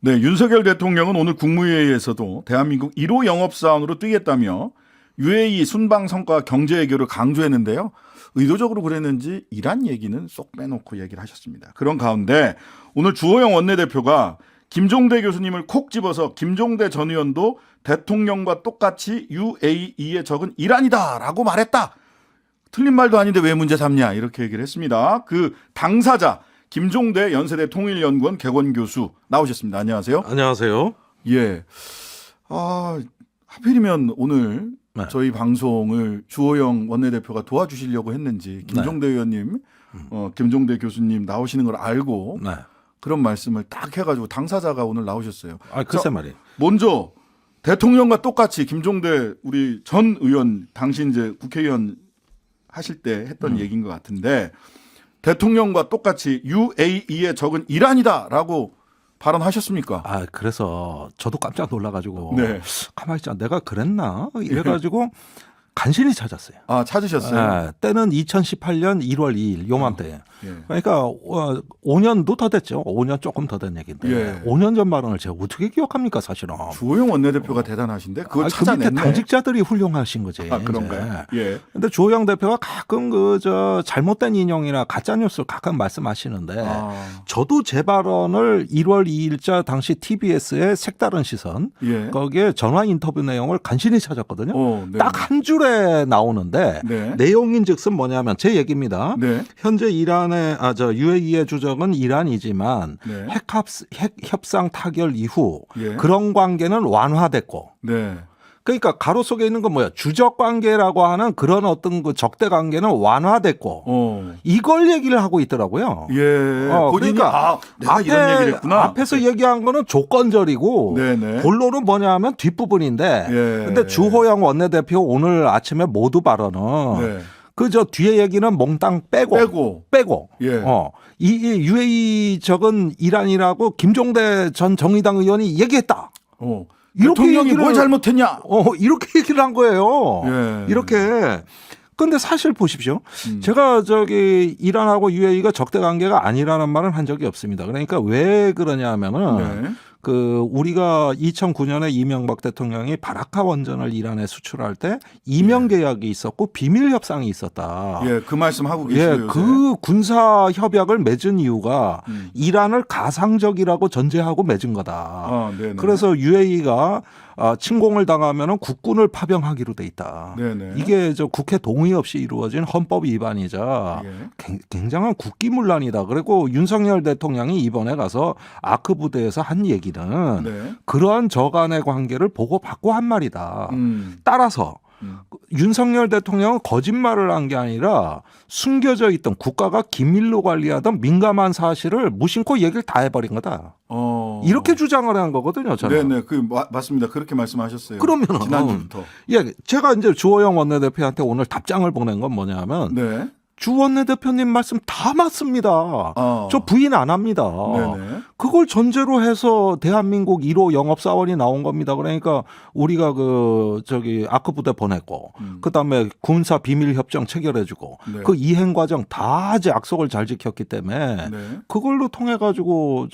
네, 윤석열 대통령은 오늘 국무회의에서도 대한민국 1호 영업사원으로 뜨겠다며 UAE 순방 성과 경제 외교를 강조했는데요. 의도적으로 그랬는지 이란 얘기는 쏙 빼놓고 얘기를 하셨습니다. 그런 가운데 오늘 주호영 원내대표가 김종대 교수님을 콕 집어서 김종대 전 의원도 대통령과 똑같이 UAE의 적은 이란이다라고 말했다. 틀린 말도 아닌데 왜 문제 삼냐 이렇게 얘기를 했습니다. 그 당사자 김종대 연세대 통일연구원 객원교수 나오셨습니다. 안녕하세요. 안녕하세요. 예. 하필이면 오늘 네. 저희 방송을 주호영 원내대표가 도와주시려고 했는지 김종대 의원님, 김종대 교수님 나오시는 걸 알고 네. 그런 말씀을 딱 해가지고 당사자가 오늘 나오셨어요. 글쎄 말이에요. 먼저 대통령과 똑같이 김종대 우리 전 의원 당시 이제 국회의원 하실 때 했던 얘기인 것 같은데 대통령과 똑같이 UAE의 적은 이란이다라고 발언하셨습니까? 그래서 저도 깜짝 놀라가지고 네. 가만히 있자 내가 그랬나 이래가지고 간신히 찾았어요. 찾으셨어요? 때는 2018년 1월 2일 요맘때. 예. 그러니까 5년도 더 됐죠. 5년 조금 더 된 얘기인데 예. 5년 전 발언을 제가 어떻게 기억합니까 사실은. 주호영 원내대표가 대단하신데 그걸 그 밑에 찾아냈네. 당직자들이 훌륭하신 거지. 그런가요? 예. 근데 주호영 대표가 가끔 잘못된 인용이나 가짜 뉴스를 가끔 말씀하시는데 저도 제 발언을 1월 2일자 당시 TBS의 색다른 시선 예. 거기에 전화 인터뷰 내용을 간신히 찾았거든요. 네. 딱 한 줄에 나오는데 네. 내용인즉슨 뭐냐면 제 얘기입니다. 네. 현재 UAE의 주적은 이란이지만 네. 핵 협상 타결 이후 예. 그런 관계는 완화됐고 네. 그러니까 가로 속에 있는 건 뭐야? 주적 관계라고 하는 그런 어떤 그 적대 관계는 완화됐고 이걸 얘기를 하고 있더라고요. 예. 본인이 그러니까 내가 이런 얘기를 했구나. 앞에서 얘기한 거는 조건절이고 네네. 본론은 뭐냐면 뒷부분인데 예. 근데 주호영 원내대표 오늘 아침에 모두 발언은 네. 그 뒤에 얘기는 몽땅 빼고 예. 이 UAE 적은 이란이라고 김종대 전 정의당 의원이 얘기했다. 이렇게 대통령이 뭘 잘못했냐? 이렇게 얘기를 한 거예요. 예. 이렇게. 근데 사실 보십시오. 제가 이란하고 UAE가 적대 관계가 아니라는 말은 한 적이 없습니다. 그러니까 왜 그러냐 하면은 네. 우리가 2009년에 이명박 대통령이 바라카 원전을 이란에 수출할 때 이명 계약이 있었고 비밀 협상이 있었다. 예, 그 말씀 하고 계시죠. 그 군사 협약을 맺은 이유가 이란을 가상적이라고 전제하고 맺은 거다. 네네. 그래서 UAE가 침공을 당하면 국군을 파병하기로 돼 있다. 네네. 이게 국회 동의 없이 이루어진 헌법 위반이자 굉장한 국기문란이다. 그리고 윤석열 대통령이 이번에 가서 아크 부대에서 한 얘기는 그러한 저간의 관계를 보고받고 한 말이다. 따라서 윤석열 대통령은 거짓말을 한 게 아니라 숨겨져 있던 국가가 기밀로 관리하던 민감한 사실을 무심코 얘기를 다 해버린 거다. 이렇게 주장을 한 거거든요. 저는. 네네, 맞습니다. 그렇게 말씀하셨어요. 그러면은 지난주부터. 제가 이제 주호영 원내대표한테 오늘 답장을 보낸 건 뭐냐면 네. 주 원내대표님 말씀 다 맞습니다. 저 부인 안 합니다. 네네. 그걸 전제로 해서 대한민국 1호 영업사원이 나온 겁니다. 그러니까 우리가 아크 부대 보냈고 그다음에 군사 비밀 협정 체결해주고 네. 그 이행 과정 다 이제 약속을 잘 지켰기 때문에 네. 그걸로 통해 가지고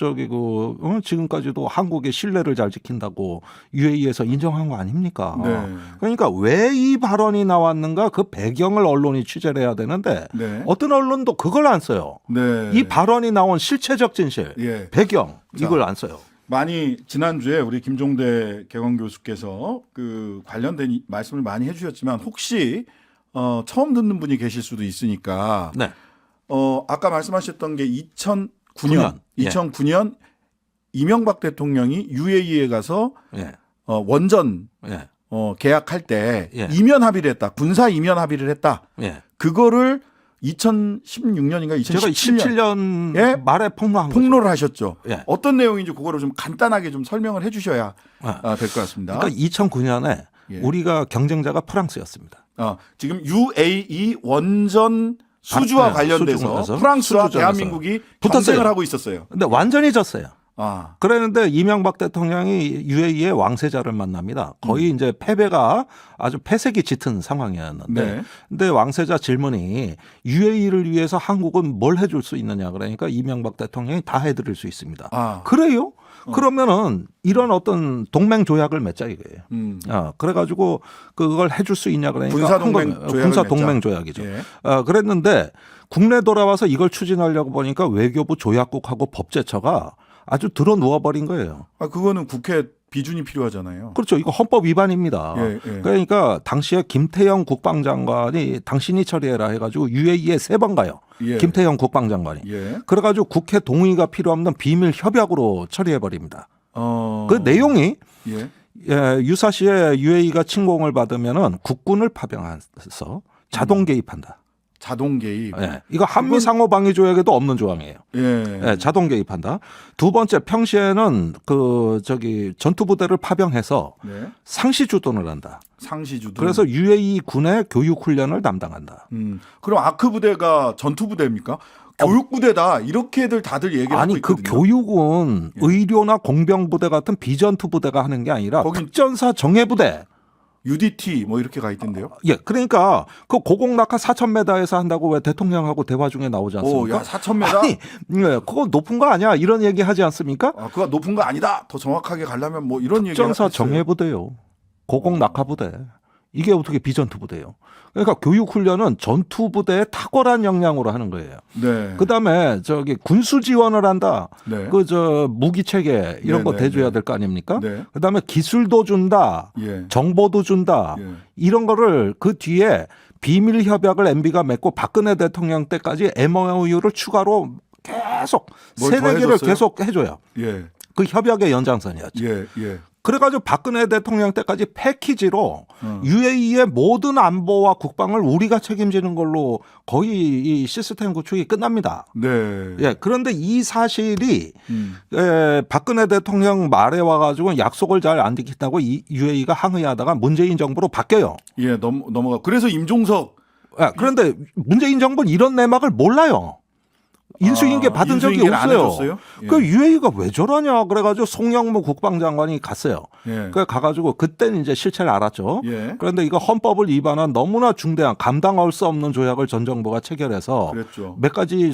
지금까지도 한국의 신뢰를 잘 지킨다고 UAE에서 인정한 거 아닙니까? 네. 그러니까 왜 이 발언이 나왔는가 그 배경을 언론이 취재를 해야 되는데 네. 어떤 언론도 그걸 안 써요. 네. 이 발언이 나온 실체적 진실, 배경 이걸 안 써요. 많이 지난주에 우리 김종대 객원교수께서 관련된 말씀을 많이 해주셨지만 혹시 처음 듣는 분이 계실 수도 있으니까 네. 아까 말씀하셨던 게 2009년 이명박 대통령이 UAE에 가서 원전 계약할 때 이면 합의를 했다. 군사 이면 합의를 했다. 그거를 2016년인가 2017년 말에 폭로를 하셨죠. 예. 어떤 내용인지 그거를 좀 간단하게 좀 설명을 해 주셔야 될 것 같습니다. 그러니까 2009년에 우리가 경쟁자가 프랑스였습니다. 지금 UAE 원전 수주와 관련돼서 프랑스와 대한민국이 경쟁을 하고 있었어요. 근데 완전히 졌어요. 그랬는데 이명박 대통령이 UAE의 왕세자를 만납니다. 거의 이제 패배가 아주 패색이 짙은 상황이었는데, 근데 왕세자 질문이 UAE를 위해서 한국은 뭘 해줄 수 있느냐 그러니까 이명박 대통령이 다 해드릴 수 있습니다. 그래요? 그러면은 이런 어떤 동맹 조약을 맺자 이거예요. 그래가지고 그걸 해줄 수 있냐 그러니까 군사 동맹 조약이죠. 예. 그랬는데 국내 돌아와서 이걸 추진하려고 보니까 외교부 조약국하고 법제처가 아주 들어 누워버린 거예요. 그거는 국회 비준이 필요하잖아요. 그렇죠. 이거 헌법 위반입니다. 예, 예. 그러니까 당시에 김태형 국방장관이 당신이 처리해라 해가지고 UAE에 3번 가요. 예. 김태형 국방장관이. 예. 그래가지고 국회 동의가 필요 없는 비밀 협약으로 처리해버립니다. 그 내용이 유사시에 UAE가 침공을 받으면은 국군을 파병해서 자동 개입한다. 자동 개입. 예. 이거 한미 상호 방위 조약에도 없는 조항이에요. 예. 자동 개입한다. 두 번째 평시에는 전투 부대를 파병해서 네. 상시 주둔을 한다. 상시 주둔. 그래서 UAE 군의 교육 훈련을 담당한다. 그럼 아크 부대가 전투 부대입니까? 교육 부대다 이렇게들 다들 얘기하고 아니 있거든요. 그 교육은 의료나 공병 부대 같은 비전투 부대가 하는 게 아니라 특전사 정예 부대. UDT 뭐 이렇게 가 있던데요. 예, 그러니까 그 고공 낙하 4,000m에서 한다고 왜 대통령하고 대화 중에 나오지 않습니까? 야, 4,000m? 아니, 그거 높은 거 아니야? 이런 얘기 하지 않습니까? 그거 높은 거 아니다. 더 정확하게 가려면 뭐 이런 얘기. 특전사 정예 부대요. 고공 낙하 부대. 이게 어떻게 비전투 부대예요? 그러니까 교육 훈련은 전투 부대의 탁월한 역량으로 하는 거예요. 네. 그다음에 군수 지원을 한다. 네. 무기 체계 이런 거 대줘야 될 거 아닙니까? 네. 그다음에 기술도 준다. 예. 정보도 준다. 예. 이런 거를 그 뒤에 비밀 협약을 MB가 맺고 박근혜 대통령 때까지 MOU를 추가로 계속 세네 개를 계속 해줘요. 예. 그 협약의 연장선이었죠. 예. 예. 그래가지고 박근혜 대통령 때까지 패키지로 UAE의 모든 안보와 국방을 우리가 책임지는 걸로 거의 이 시스템 구축이 끝납니다. 네. 예, 그런데 이 사실이 박근혜 대통령 말에 와가지고 약속을 잘 안 지킨다고 UAE가 항의하다가 문재인 정부로 바뀌어요. 예, 넘어가. 그래서 임종석. 예, 그런데 문재인 정부는 이런 내막을 몰라요. 인수인계 받은 적이 없어요. 예. 그 UAE가 왜 저러냐 그래가지고 송영무 국방장관이 갔어요. 예. 그래 가가지고 그때는 이제 실체를 알았죠. 예. 그런데 이거 헌법을 위반한 너무나 중대한 감당할 수 없는 조약을 전 정부가 체결해서 그랬죠. 몇 가지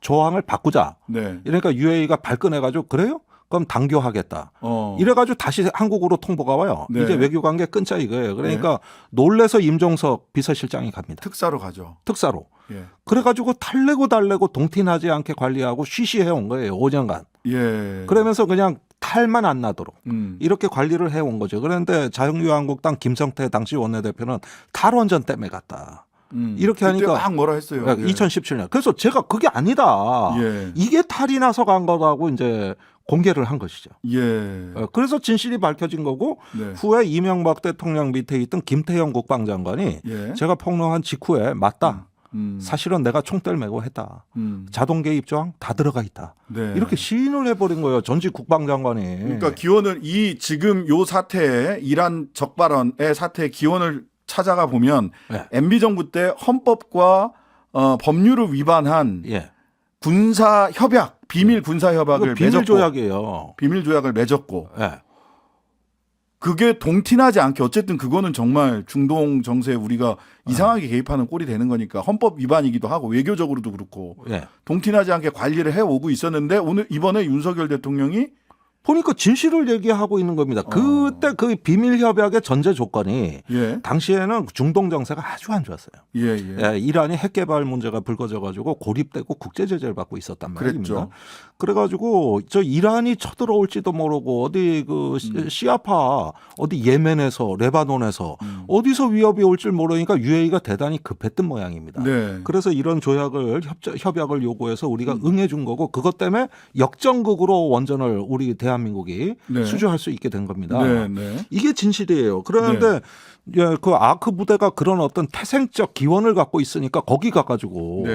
조항을 바꾸자. 네. 이러니까 UAE가 발끈해가지고 그래요? 그럼 당교하겠다. 이래가지고 다시 한국으로 통보가 와요. 네. 이제 외교관계 끊자 이거예요. 그러니까 놀래서 임종석 비서실장이 갑니다. 특사로 가죠. 특사로. 예. 그래가지고 달래고 동티나지 않게 관리하고 쉬쉬해 온 거예요. 5년간. 예. 그러면서 그냥 탈만 안 나도록 이렇게 관리를 해온 거죠. 그런데 자유한국당 김성태 당시 원내대표는 탈원전 때문에 갔다. 이렇게 하니까 막 뭐라 했어요. 2017년. 그래서 제가 그게 아니다. 예. 이게 탈이 나서 간 거라고 이제 공개를 한 것이죠. 예. 그래서 진실이 밝혀진 거고 네. 후에 이명박 대통령 밑에 있던 김태형 국방장관이 예. 제가 폭로한 직후에 맞다. 사실은 내가 총대를 메고 했다. 자동 개입 조항 다 들어가 있다. 네. 이렇게 시인을 해버린 거예요. 전직 국방장관이. 그러니까 기원을 지금 요 사태에 이란 적발언의 사태의 기원을 찾아가 보면 MB 정부 때 헌법과 법률을 위반한 군사 협약, 비밀 군사 협약을 비밀 맺었고 조약이에요. 비밀 조약을 맺었고 그게 동티나지 않게 어쨌든 그거는 정말 중동 정세에 우리가 이상하게 개입하는 꼴이 되는 거니까 헌법 위반이기도 하고 외교적으로도 그렇고 동티나지 않게 관리를 해오고 있었는데 이번에 윤석열 대통령이 보니까 진실을 얘기하고 있는 겁니다. 그때 그 비밀 협약의 전제 조건이 당시에는 중동 정세가 아주 안 좋았어요. 이란이 핵 개발 문제가 불거져가지고 고립되고 국제 제재를 받고 있었단 말입니다. 그랬죠. 그래가지고 저 이란이 쳐들어올지도 모르고 어디 시아파 어디 예멘에서 레바논에서 어디서 위협이 올 줄 모르니까 UAE가 대단히 급했던 모양입니다. 그래서 이런 협약을 요구해서 우리가 응해준 거고 그것 때문에 역전극으로 원전을 우리 대한민국이 수주할 수 있게 된 겁니다. 이게 진실이에요. 그런데 그 아크 부대가 그런 어떤 태생적 기원을 갖고 있으니까 거기 가가지고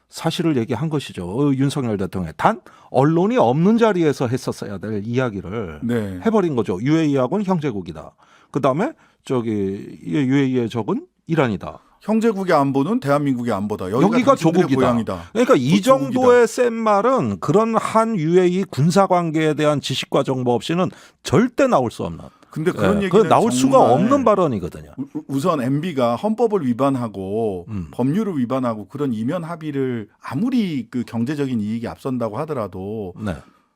사실을 얘기한 것이죠. 윤석열 대통령. 단 언론이 없는 자리에서 했었어야 될 이야기를 해버린 거죠. UAE하고는 형제국이다. 그다음에 UAE의 적은 이란이다. 형제국의 안보는 대한민국의 안보다. 여기가 조국이다. 고향이다. 그러니까 이 정도의 센 말은 그런 한 UAE 군사 관계에 대한 지식과 정보 없이는 절대 나올 수 없는. 근데 그런 얘기는 나올 수가 없는 발언이거든요. 우선 MB가 헌법을 위반하고 법률을 위반하고 그런 이면 합의를 아무리 그 경제적인 이익이 앞선다고 하더라도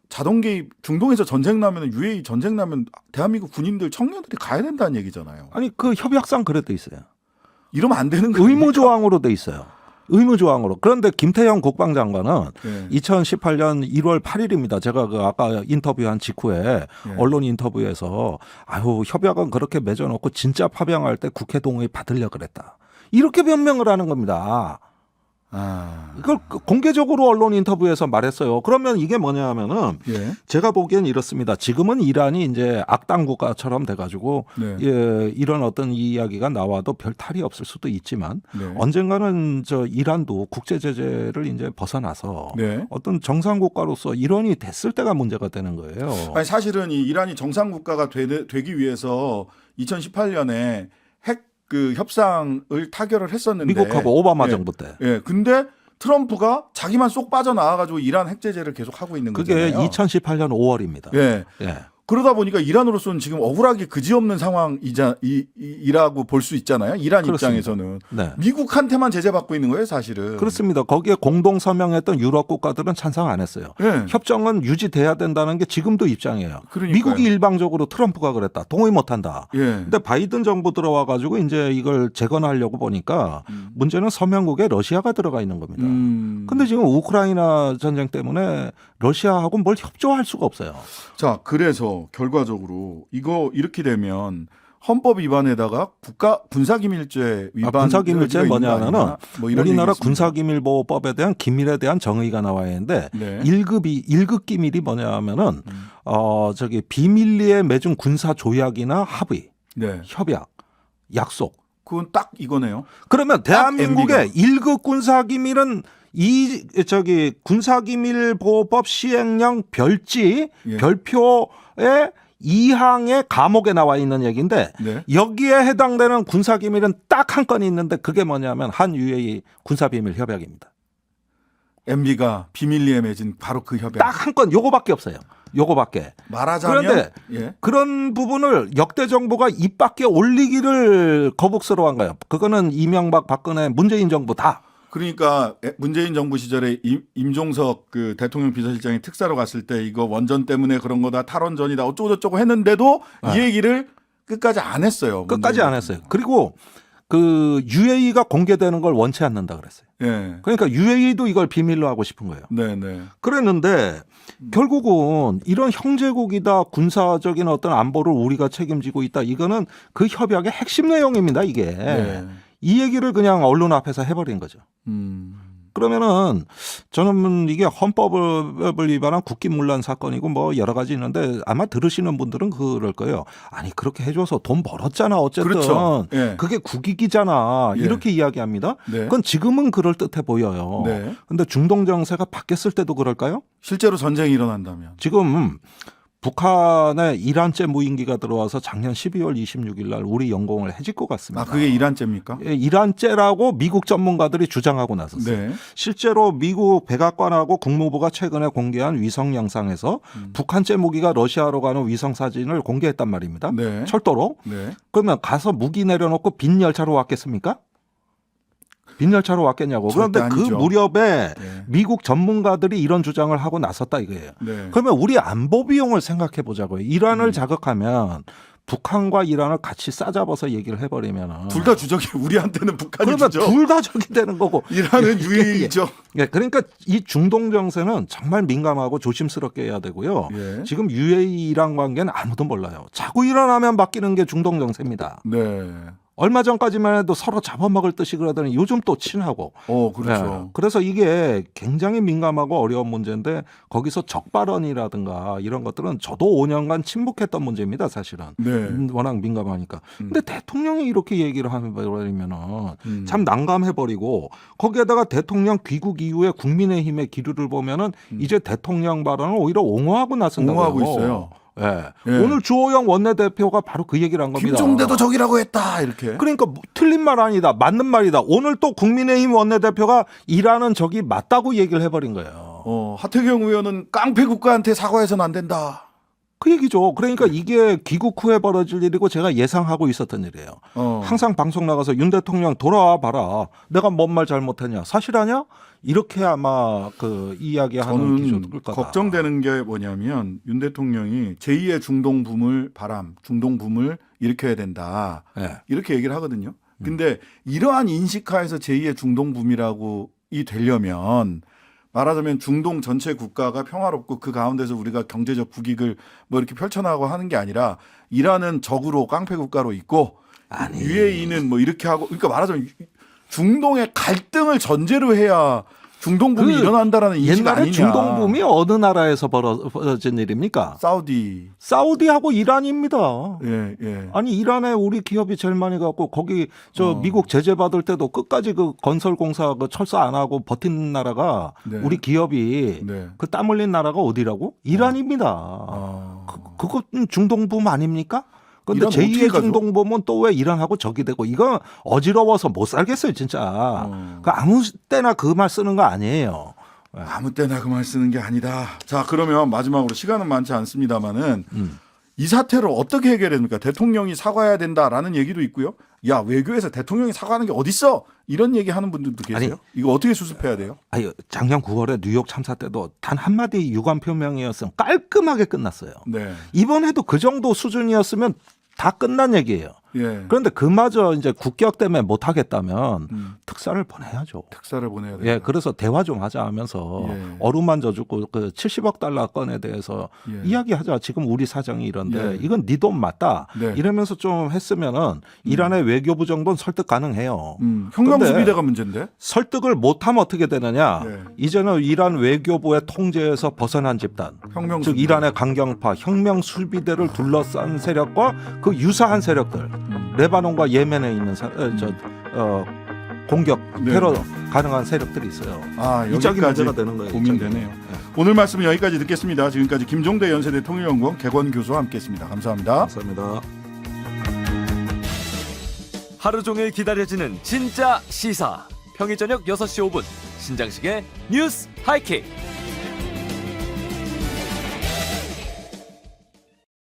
자동 개입, 중동에서 전쟁 나면 UAE 전쟁 나면 대한민국 군인들 청년들이 가야 된다는 얘기잖아요. 아니 그 협약상 그래 돼 있어요. 이러면 안 되는 거예요. 의무 조항으로 돼 있어요. 의무 조항으로. 그런데 김태형 국방장관은 네. 2018년 1월 8일입니다. 제가 그 아까 인터뷰한 직후에 네. 언론 인터뷰에서 아유 협약은 그렇게 맺어놓고 진짜 파병할 때 국회 동의 받으려 그랬다. 이렇게 변명을 하는 겁니다. 이걸 공개적으로 언론 인터뷰에서 말했어요. 그러면 이게 뭐냐면은 예. 제가 보기엔 이렇습니다. 지금은 이란이 이제 악당 국가처럼 돼가지고 네. 예, 이런 어떤 이야기가 나와도 별 탈이 없을 수도 있지만 네. 언젠가는 저 이란도 국제 제재를 이제 벗어나서 네. 어떤 정상 국가로서 일원이 됐을 때가 문제가 되는 거예요. 아니 사실은 이 이란이 정상 국가가 되기 위해서 2018년에 핵 그 협상을 타결을 했었는데 미국하고 오바마 예. 정부 때. 예. 근데 트럼프가 자기만 쏙 빠져나와가지고 이란 핵 제재를 계속 하고 있는 그게 거잖아요. 2018년 5월입니다. 예. 예. 그러다 보니까 이란으로서는 지금 억울하기 그지없는 상황이라고 볼 수 있잖아요. 이란 그렇습니다. 입장에서는 네. 미국한테만 제재받고 있는 거예요, 사실은. 그렇습니다. 거기에 공동 서명했던 유럽 국가들은 찬성 안 했어요. 예. 협정은 유지돼야 된다는 게 지금도 입장이에요. 그러니까요. 미국이 일방적으로 트럼프가 그랬다. 동의 못 한다. 예. 근데 바이든 정부 들어와 가지고 이제 이걸 재건하려고 보니까 문제는 서명국에 러시아가 들어가 있는 겁니다. 근데 지금 우크라이나 전쟁 때문에 러시아하고 뭘 협조할 수가 없어요. 자, 그래서 결과적으로 이거 이렇게 되면 헌법 위반에다가 국가 군사기밀죄 위반. 군사기밀죄 뭐냐면은 뭐 이런 우리나라 얘기겠습니다. 군사기밀보호법에 대한 기밀에 대한 정의가 나와야 하는데 네. 1급 기밀이 뭐냐면은 저기 비밀리에 맺은 군사 조약이나 합의, 네. 협약, 약속. 그건 딱 이거네요. 그러면 대한민국의 MB가. 1급 군사기밀은 이 저기 군사기밀보호법 시행령 별지 예. 별표의 2항의 감옥에 나와 있는 얘기인데 네. 여기에 해당되는 군사기밀은 딱 한 건이 있는데 그게 뭐냐면 한 UAE 군사비밀 협약입니다. MB가 비밀리에 맺은 바로 그 협약. 딱 한 건 요거밖에 없어요. 요거밖에. 말하자면 그런데 예. 그런 부분을 역대 정부가 입 밖에 올리기를 거북스러워한 거예요. 그거는 이명박, 박근혜, 문재인 정부 다. 그러니까 문재인 정부 시절에 임종석 그 대통령 비서실장이 특사로 갔을 때 이거 원전 때문에 그런 거다 탈원전이다 어쩌고저쩌고 했는데도 이 얘기를 끝까지 안 했어요. 끝까지 안 했어요. 그리고 그 UAE가 공개되는 걸 원치 않는다 그랬어요. 예. 그러니까 UAE도 이걸 비밀로 하고 싶은 거예요. 네네. 그랬는데 결국은 이런 형제국이다 군사적인 어떤 안보를 우리가 책임지고 있다 이거는 그 협약의 핵심 내용입니다. 이게. 네. 이 얘기를 그냥 언론 앞에서 해버린 거죠. 그러면은 저는 이게 헌법을 위반한 국기문란 사건이고 뭐 여러 가지 있는데 아마 들으시는 분들은 그럴 거예요. 아니 그렇게 해줘서 돈 벌었잖아 어쨌든. 그렇죠. 예. 그게 국익이잖아 예. 이렇게 이야기합니다. 네. 그건 지금은 그럴 듯해 보여요. 네. 근데 중동 정세가 바뀌었을 때도 그럴까요? 실제로 전쟁이 일어난다면. 지금 북한에 이란제 무인기가 들어와서 작년 12월 26일 날 우리 영공을 해집고 갔습니다. 아 그게 이란죄입니까? 예, 이란제라고 미국 전문가들이 주장하고 나섰어요. 네. 실제로 미국 백악관하고 국무부가 최근에 공개한 위성 영상에서 북한제 무기가 러시아로 가는 위성 사진을 공개했단 말입니다. 네. 철도로. 네. 그러면 가서 무기 내려놓고 빈 열차로 왔겠습니까? 빈 열차로 왔겠냐고. 그런데 절대 그 아니죠. 무렵에 네. 미국 전문가들이 이런 주장을 하고 나섰다 이거예요. 네. 그러면 우리 안보 비용을 생각해 보자고요. 이란을 자극하면 북한과 이란을 같이 싸잡아서 얘기를 해버리면 둘 다 주적이 우리한테는 북한이 그러면 주적. 둘 다 적이 되는 거고. 이란은 유해이죠. 예, 그러니까 이 중동 정세는 정말 민감하고 조심스럽게 해야 되고요. 예. 지금 UAE 이란 관계는 아무도 몰라요. 자꾸 일어나면 바뀌는 게 중동 정세입니다. 네. 얼마 전까지만 해도 서로 잡아먹을 듯이 그러더니 요즘 또 친하고. 그렇죠. 네. 그래서 이게 굉장히 민감하고 어려운 문제인데 거기서 적발언이라든가 이런 것들은 저도 5년간 침묵했던 문제입니다, 사실은. 네. 워낙 민감하니까. 근데 대통령이 이렇게 얘기를 해버리면은 참 난감해버리고 거기에다가 대통령 귀국 이후에 국민의힘의 기류를 보면은 이제 대통령 발언을 오히려 옹호하고 나선다고요. 옹호하고 있어요. 예. 예. 오늘 주호영 원내대표가 바로 그 얘기를 한 겁니다. 김종대도 적이라고 했다 이렇게. 그러니까 틀린 말 아니다. 맞는 말이다. 오늘 또 국민의힘 원내대표가 이라는 적이 맞다고 얘기를 해버린 거예요. 하태경 의원은 깡패 국가한테 사과해서는 안 된다. 그 얘기죠. 그러니까 이게 귀국 후에 벌어질 일이고 제가 예상하고 있었던 일이에요. 항상 방송 나가서 윤 대통령 돌아와 봐라. 내가 뭔 말 잘못했냐. 사실하냐? 이렇게 아마 그 이야기하는 기조도 끌 거다. 걱정되는 게 뭐냐면 윤 대통령이 제2의 중동붐을 중동붐을 일으켜야 된다. 네. 이렇게 얘기를 하거든요. 근데 이러한 인식하에서 제2의 중동붐이라고 되려면 말하자면 중동 전체 국가가 평화롭고 그 가운데서 우리가 경제적 국익을 뭐 이렇게 펼쳐나가고 하는 게 아니라 이란은 적으로 깡패 국가로 있고 아니. UAE는 뭐 이렇게 하고 그러니까 말하자면 중동의 갈등을 전제로 해야 중동붐이 일어난다라는 인식 옛날에 아니냐. 중동붐이 어느 나라에서 벌어진 일입니까? 사우디. 사우디하고 이란입니다. 예, 예. 아니 이란에 우리 기업이 제일 많이 갖고 거기 미국 제재 받을 때도 끝까지 그 건설공사 그 철수 안 하고 버틴 나라가 네. 우리 기업이 네. 그 땀 흘린 나라가 어디라고? 이란입니다. 그건 중동붐 아닙니까? 근데 이란 어떻게 제2의 가죠? 중동붐은 또 왜 이란하고 적이 되고 이거 어지러워서 못 살겠어요 진짜. 그 아무 때나 그 말 쓰는 거 아니에요. 아무 때나 그 말 쓰는 게 아니다. 자, 그러면 마지막으로 시간은 많지 않습니다만은 이 사태를 어떻게 해결됩니까? 대통령이 사과해야 된다라는 얘기도 있고요. 야, 외교에서 대통령이 사과하는 게 어딨어? 이런 얘기하는 분들도 계세요. 아니, 이거 어떻게 수습해야 돼요? 아니, 작년 9월에 뉴욕 참사 때도 단 한마디 유감 표명이었으면 깔끔하게 끝났어요. 네. 이번에도 그 정도 수준이었으면 다 끝난 얘기예요. 예. 그런데 그마저 이제 국격 때문에 못 하겠다면 특사를 보내야죠. 특사를 보내야 된다. 예, 그래서 대화 좀 하자 하면서 예. 어루만져 주고 그 70억 달러 건에 대해서 예. 이야기하자. 지금 우리 사정이 이런데 예. 이건 네 돈 맞다. 네. 이러면서 좀 했으면은 이란의 외교부 정도는 설득 가능해요. 혁명수비대가 문제인데. 설득을 못하면 어떻게 되느냐? 네. 이제는 이란 외교부의 통제에서 벗어난 집단, 혁명수비대. 즉 이란의 강경파, 혁명수비대를 둘러싼 세력과 그 유사한 세력들, 레바논과 예멘에 있는 공격, 네. 테러 가능한 세력들이 있어요. 아, 이 짝이 여기까지 문제가 되는 거예요. 고민되네요. 오늘 말씀은 여기까지 듣겠습니다. 지금까지 김종대 연세대 통일연구원 객원 교수와 함께했습니다. 감사합니다. 감사합니다. 하루 종일 기다려지는 진짜 시사. 평일 저녁 6시 5분 신장식의 뉴스 하이킥.